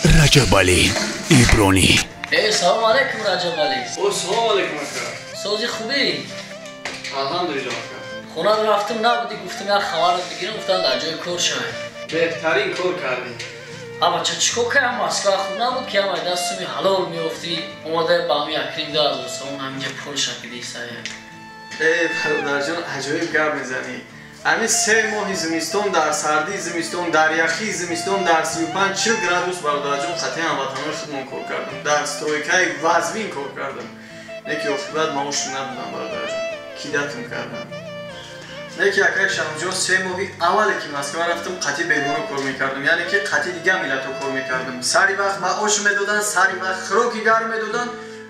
رجب علی ایبرانی. سلام علیکم رجب علی. سلام علیکم اکا. سوزی خوبی؟ الحمدلله اکا. خونه رفتم نبودی گفتم یار خبرت بگیرم گفتن در جای کار شاید. بهترین کار کردی. اما چیکار کردم مسکا خوب نبود که اما دستمی حلال میافتی اومده با هم یکریم دو از اون همینجا پول شکلی سایه. برادر جان عجایب گپ میزنی. همین 3 ماه زمستون در سردی، زمستون در یخی، زمستون در 35-40 گرادوس برادر جان خطی هموطنان خودمون کار کردم. در استرویکای وزوین کار کردم. یکی عاقبت معاش ندادم برادر جان. کیدتون کردم. یکی اکای شامجان 3 ماهی اولی که مسکو رفتم قطعی بیرون کار میکردم، یعنی که قطعی دیگه ملتو کار میکردم. سری وقت معاش میدادن، سری وقت خوراکی گرم میدادن،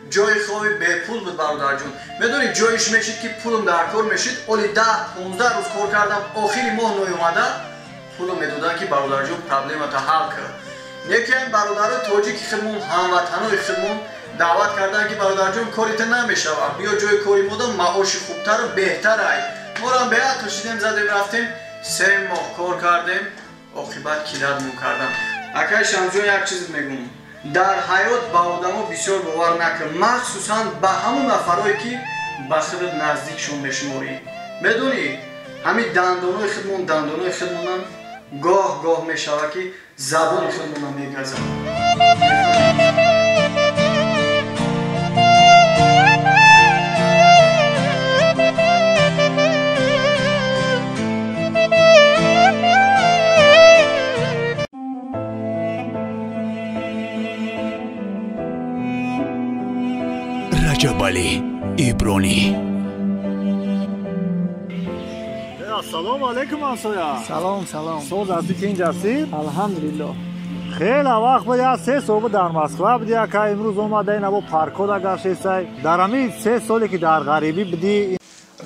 جای خوابی به پول بود برادر جون. میدونی جایش میشید که پولم در کار میشید، اولی 10-15 روز کار کردم، آخری ماه نیومده پولم میدادن که برادر جون پرابلم تا حل کرد. یکی این برادر تاجیک خودمون هموطنای خودمون دعوت کردن که برادر جون کاریت نمیشه، بیا جای کاری مودم معاش خوبتر و بهتر ای. ما را بیعت کشیدیم زدیم رفتیم 3 ماه کار کردیم، عاقبت کلیدمون کردم. اکای شمجون یک چیز میگم، در حیات با آدمو بسیار باور نکن، مخصوصا به همون نفرایی که به خودت نزدیکشون میشماری. میدونی همین دندانای خودمون گاه گاه میشوه که زبان خودمون میگزن. رجب علی ایبرانی. سلام علیکم همسایه. سلام. سوز هستی که اینجا هستی؟ الحمدلله. خیلی وقت بود 3 صبح در مسکو بودی که امروز اومده این ابو پارکو در گشتی. در همین 3 سالی که در غریبی بودی.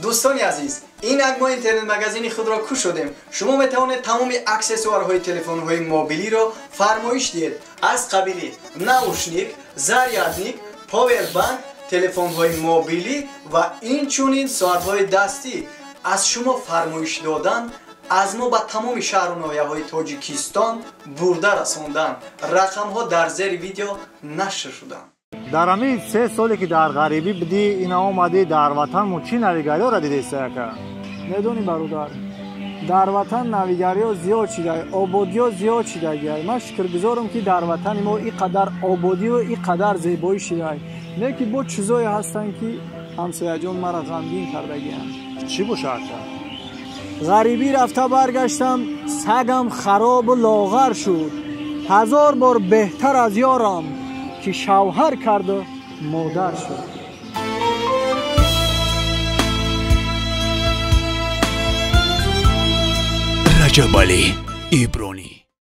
دوستان عزیز، این ما اینترنت مگزین خود را کو شدیم. شما میتوانید تمام اکسسوارهای تلفن‌های موبیلی را فرمایش دهید، از قبیل ناوشنیک، زاریادنیک، پاور بانک، تلفن‌های موبیلی و اینچنین ساعت‌های دستی. از شما فرمایش دادن، از ما به تمام شهر و ناحیه‌های تاجیکستان برده رساندن. رقم‌ها در زیر ویدیو نشر شدن. در همین 3 سالی که در غریبی بودی اینا اومدی در وطن چی نویگری را دیدی که؟ میدونی برادر، در وطن نویگری ها زیاد شده، آبادی ها زیاد شده. من شکرگزارم که در وطن ما اینقدر آبادی و اینقدر زیبایی شده. لیکن با چیزایی هستن که همسایه جان مرا غمگین کرده گیرن. چی باشه؟ غریبی رفته برگشتم، سگم خراب و لاغر شد. 1000 بار بهتر از یارم که شوهر کرد و مادر شد. رجب علی ایبرانی.